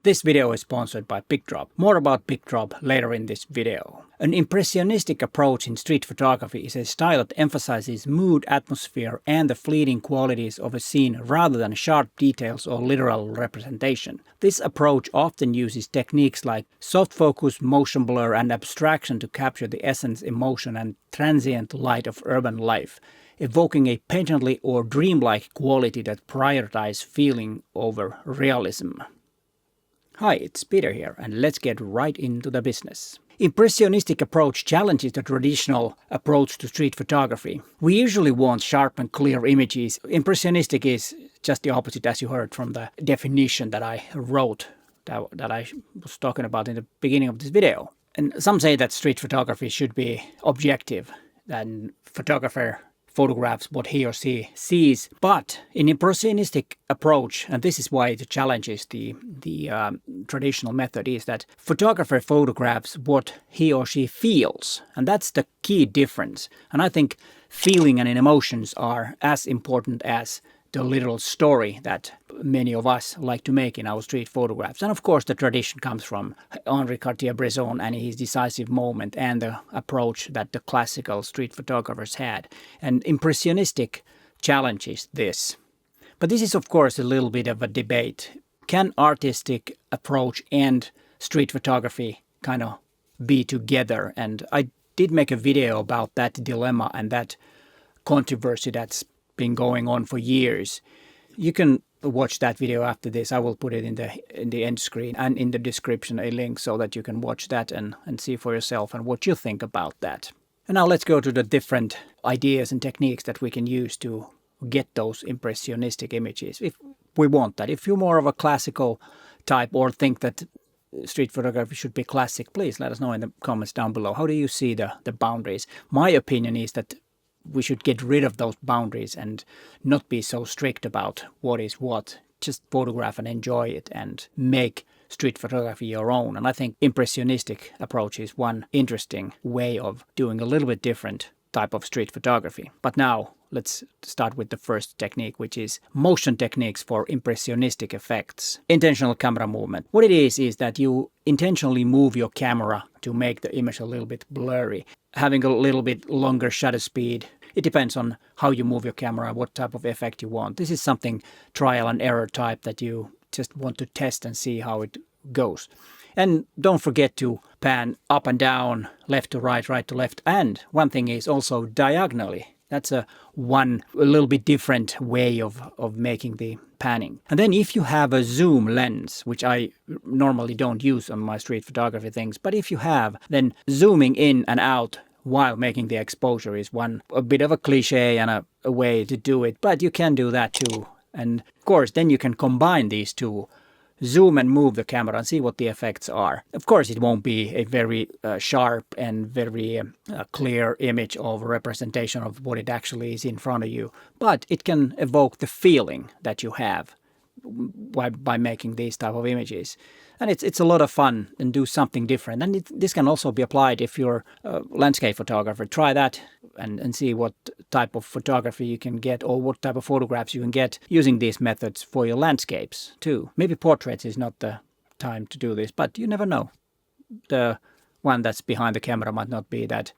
This video is sponsored by Picdrop. More about Picdrop later in this video. An impressionistic approach in street photography is a style that emphasizes mood, atmosphere, and the fleeting qualities of a scene rather than sharp details or literal representation. This approach often uses techniques like soft focus, motion blur, and abstraction to capture the essence, emotion, and transient light of urban life, evoking a painterly or dreamlike quality that prioritizes feeling over realism. Hi, it's Peter here, and let's get right into the business. Impressionistic approach challenges the traditional approach to street photography. We usually want sharp and clear images. Impressionistic is just the opposite, as you heard from the definition that I wrote, that I was talking about in the beginning of this video. And some say that street photography should be objective, that photographer photographs what he or she sees. But in impressionistic approach, and this is why it challenges the traditional method, is that photographer photographs what he or she feels. And that's the key difference. And I think feeling and emotions are as important as the literal story that many of us like to make in our street photographs. And of course the tradition comes from Henri Cartier-Bresson and his decisive moment and the approach that the classical street photographers had. And impressionistic challenges this. But this is of course a little bit of a debate. Can artistic approach and street photography kind of be together? And I did make a video about that dilemma and that controversy that's been going on for years. You can watch that video after this. I will put it in the end screen and in the description a link so that you can watch that and see for yourself and what you think about that. And now let's go to the different ideas and techniques that we can use to get those impressionistic images if we want that. If you're more of a classical type or think that street photography should be classic, please let us know in the comments down below. How do you see the boundaries? My opinion is that we should get rid of those boundaries and not be so strict about what is what. Just photograph and enjoy it and make street photography your own. And I think impressionistic approach is one interesting way of doing a little bit different type of street photography. But now let's start with the first technique, which is motion techniques for impressionistic effects. Intentional camera movement. What it is that you intentionally move your camera to make the image a little bit blurry, having a little bit longer shutter speed. It depends on how you move your camera, what type of effect you want. This is something trial and error type that you just want to test and see how it goes. And don't forget to pan up and down, left to right, right to left. And one thing is also diagonally. That's a little bit different way of making the panning. And then if you have a zoom lens, which I normally don't use on my street photography things, but if you have, then zooming in and out while making the exposure is a bit of a cliche and a way to do it, but you can do that too. And of course, then you can combine these two, zoom and move the camera and see what the effects are. Of course, it won't be a very sharp and very clear image of representation of what it actually is in front of you, but it can evoke the feeling that you have by making these type of images. And it's a lot of fun and do something different. And this can also be applied if you're a landscape photographer. Try that and see what type of photography you can get or what type of photographs you can get using these methods for your landscapes too. Maybe portraits is not the time to do this, but you never know. The one that's behind the camera might not be that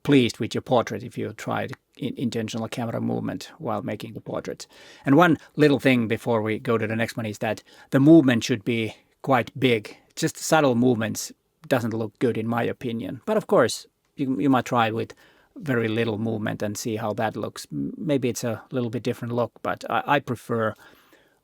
pleased with your portrait if you tried intentional camera movement while making the portrait. And one little thing before we go to the next one is that the movement should be quite big. Just subtle movements doesn't look good in my opinion. But of course, you might try with very little movement and see how that looks. Maybe it's a little bit different look, but I prefer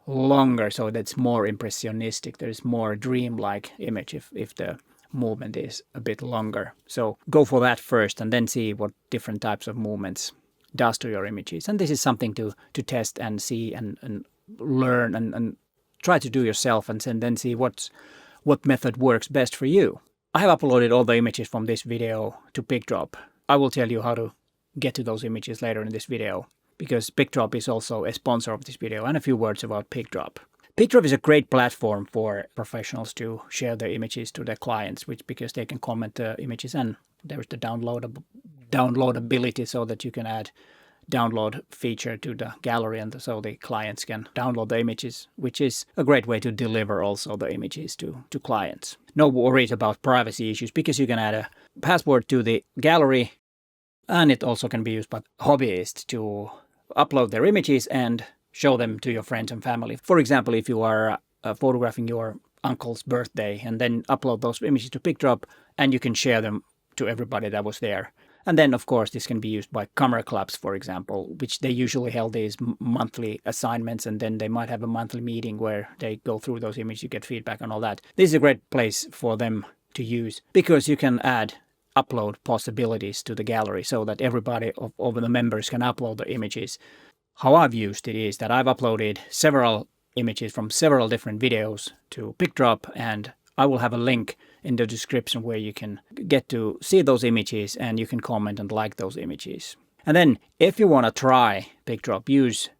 longer so that's more impressionistic. There's more dreamlike image if the movement is a bit longer. So go for that first and then see what different types of movements does to your images. And this is something to test and see and learn and try to do yourself and then see what method works best for you. I have uploaded all the images from this video to Picdrop. I will tell you how to get to those images later in this video because Picdrop is also a sponsor of this video, and a few words about Picdrop. Picdrop is a great platform for professionals to share their images to their clients, because they can comment the images and there's the downloadability so that you can add download feature to the gallery, and so the clients can download the images, which is a great way to deliver also the images to clients. No worries about privacy issues because you can add a password to the gallery, and it also can be used by hobbyists to upload their images and show them to your friends and family. For example, if you are photographing your uncle's birthday and then upload those images to Picdrop, and you can share them to everybody that was there. And then, of course, this can be used by camera clubs, for example, which they usually held these monthly assignments, and then they might have a monthly meeting where they go through those images, you get feedback and all that. This is a great place for them to use because you can add upload possibilities to the gallery so that everybody of the members can upload the images. How I've used it is that I've uploaded several images from several different videos to Picdrop, and I will have a link in the description where you can get to see those images and you can comment and like those images. And then if you want to try Picdrop, use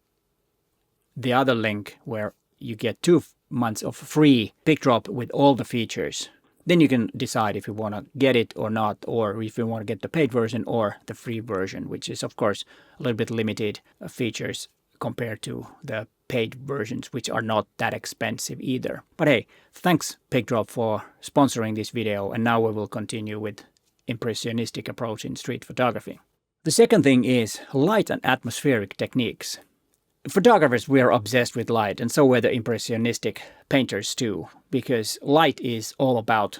the other link where you get 2 months of free Picdrop with all the features. Then you can decide if you want to get it or not, or if you want to get the paid version or the free version, which is of course a little bit limited features compared to the paid versions, which are not that expensive either. But hey, thanks Picdrop for sponsoring this video, and now we will continue with impressionistic approach in street photography. The second thing is light and atmospheric techniques. Photographers, we are obsessed with light, and so were the impressionistic painters too, because light is all about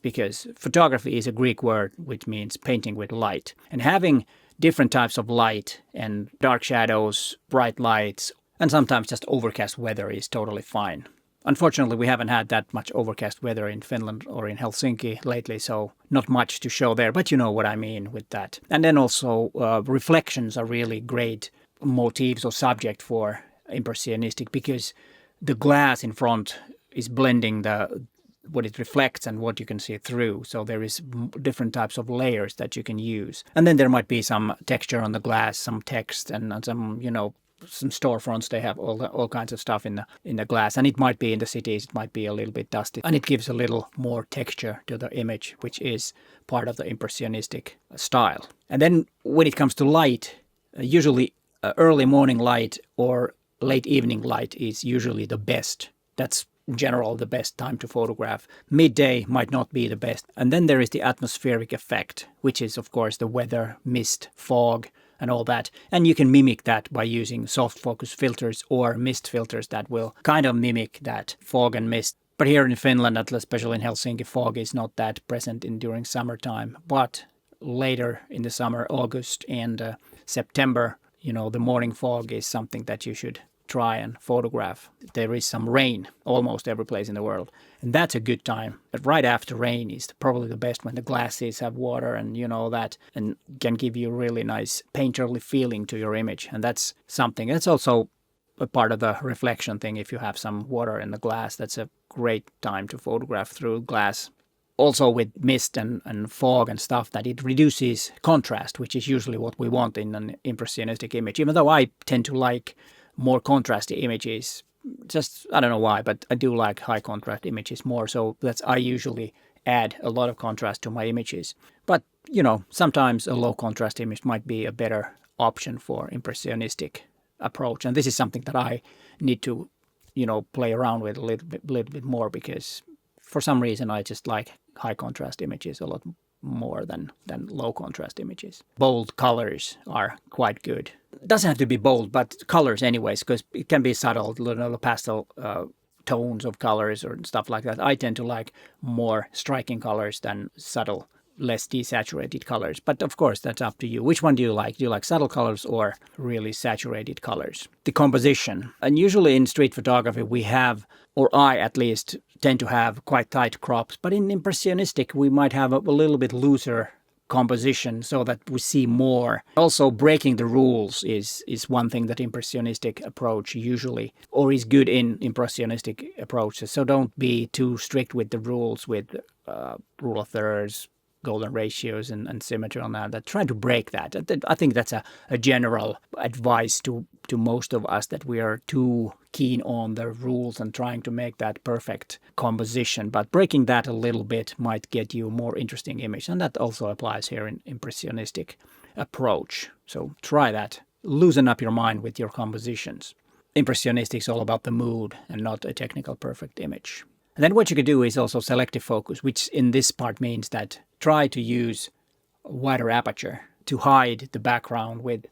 because photography is a Greek word which means painting with light. And having different types of light and dark shadows, bright lights, and sometimes just overcast weather is totally fine. Unfortunately, we haven't had that much overcast weather in Finland or in Helsinki lately, so not much to show there, but you know what I mean with that. And then also reflections are really great motifs or subject for impressionistic because the glass in front is blending what it reflects and what you can see through. So there is different types of layers that you can use. And then there might be some texture on the glass, some text, and some, some storefronts. They have all kinds of stuff in the glass. And it might be in the cities, it might be a little bit dusty. And it gives a little more texture to the image, which is part of the impressionistic style. And then when it comes to light, usually early morning light or late evening light is usually the best. That's in general the best time to photograph. Midday might not be the best. And then there is the atmospheric effect, which is of course the weather, mist, fog, and all that. And you can mimic that by using soft focus filters or mist filters that will kind of mimic that fog and mist. But here in Finland, especially in Helsinki, fog is not that present during summertime. But later in the summer, August and September, the morning fog is something that you should try and photograph. There is some rain almost every place in the world, and that's a good time. But right after rain is probably the best, when the glasses have water and that, and can give you a really nice painterly feeling to your image. And that's something that's also a part of the reflection thing. If you have some water in the glass, that's a great time to photograph through glass. Also with mist and fog and stuff, that it reduces contrast, which is usually what we want in an impressionistic image. Even though I tend to like more contrasty images, just I don't know why, but I do like high contrast images more. So I usually add a lot of contrast to my images. But sometimes a low contrast image might be a better option for impressionistic approach. And this is something that I need to play around with a little bit more, because for some reason I just like high contrast images a lot more than low contrast images. Bold colors are quite good. It doesn't have to be bold, but colors anyways, because it can be subtle, little pastel tones of colors or stuff like that. I tend to like more striking colors than subtle, less desaturated colors. But of course, that's up to you. Which one do you like? Do you like subtle colors or really saturated colors? The composition. And usually in street photography, we have, or I at least, tend to have quite tight crops. But in impressionistic, we might have a little bit looser composition so that we see more. Also, breaking the rules is one thing that impressionistic approach usually, or is good in impressionistic approaches. So don't be too strict with the rules, with rule of thirds, golden ratios and symmetry on that. Try to break that. I think that's a general advice to most of us, that we are too keen on the rules and trying to make that perfect composition. But breaking that a little bit might get you a more interesting image. And that also applies here in impressionistic approach. So try that. Loosen up your mind with your compositions. Impressionistic is all about the mood and not a technical perfect image. And then what you could do is also selective focus, which in this part means that try to use a wider aperture to hide the background with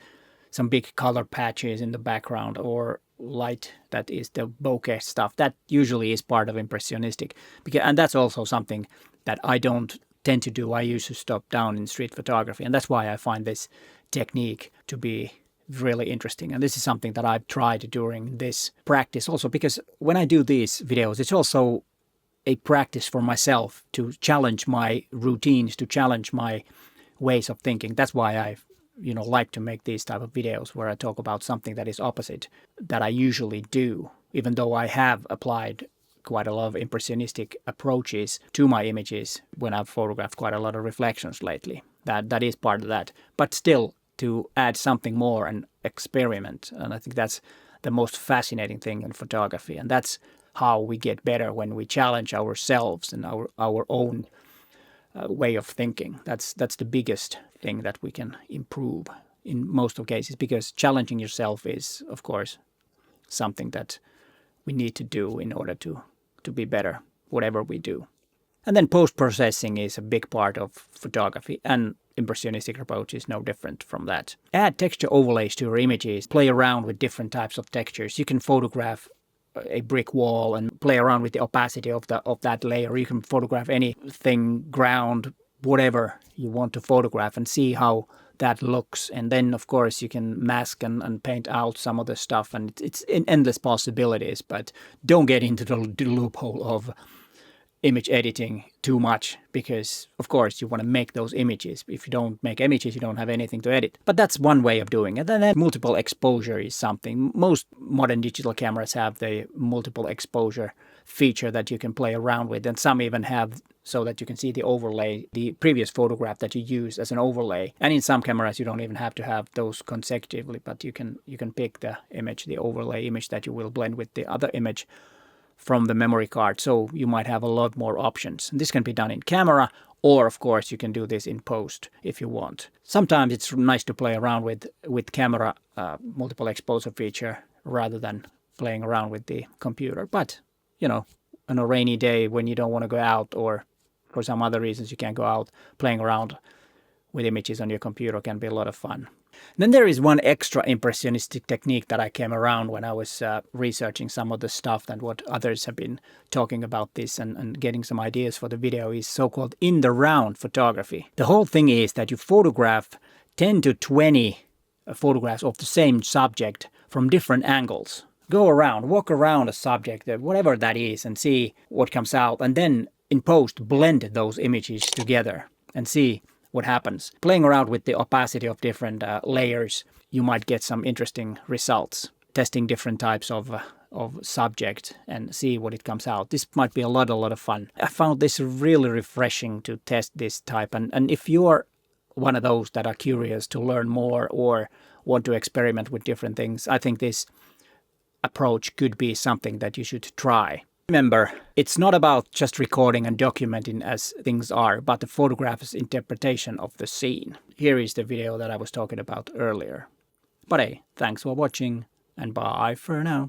some big color patches in the background or light that is the bokeh stuff. That usually is part of Impressionistic. And that's also something that I don't tend to do. I used to stop down in street photography. And that's why I find this technique to be really interesting. And this is something that I've tried during this practice also, because when I do these videos, it's also a practice for myself to challenge my routines, to challenge my ways of thinking. That's why I like to make these type of videos where I talk about something that is opposite that I usually do, even though I have applied quite a lot of impressionistic approaches to my images when I've photographed quite a lot of reflections lately. That is part of that. But still, to add something more and experiment. And I think that's the most fascinating thing in photography. And that's how we get better, when we challenge ourselves and our own way of thinking. That's the biggest thing that we can improve in most of cases, because challenging yourself is, of course, something that we need to do in order to be better, whatever we do. And then post-processing is a big part of photography, and Impressionistic approach is no different from that. Add texture overlays to your images. Play around with different types of textures. You can photograph a brick wall and play around with the opacity of that layer. You can photograph anything, ground, whatever you want to photograph, and see how that looks. And then, of course, you can mask and paint out some of the stuff, and it's endless possibilities. But don't get into the loophole of image editing too much, because of course you want to make those images. If you don't make images, you don't have anything to edit. But that's one way of doing it. And then multiple exposure is something. Most modern digital cameras have the multiple exposure feature that you can play around with, and some even have so that you can see the overlay, the previous photograph that you use as an overlay. And in some cameras you don't even have to have those consecutively, but you can pick the image, the overlay image that you will blend with the other image from the memory card. So you might have a lot more options. And this can be done in camera, or of course you can do this in post if you want. Sometimes it's nice to play around with camera multiple exposure feature rather than playing around with the computer. But, on a rainy day when you don't want to go out, or for some other reasons you can't go out, playing around with images on your computer can be a lot of fun. Then there is one extra impressionistic technique that I came around when I was researching some of the stuff and what others have been talking about this, and getting some ideas for the video, is so-called in the round photography. The whole thing is that you photograph 10 to 20 photographs of the same subject from different angles. Go around, walk around a subject, whatever that is, and see what comes out. And then in post, blend those images together and see what happens. Playing around with the opacity of different layers, you might get some interesting results. Testing different types of subject and see what it comes out. This might be a lot of fun. I found this really refreshing to test this type. And if you're one of those that are curious to learn more or want to experiment with different things, I think this approach could be something that you should try. Remember, it's not about just recording and documenting as things are, but the photograph's interpretation of the scene. Here is the video that I was talking about earlier. But hey, thanks for watching, and bye for now.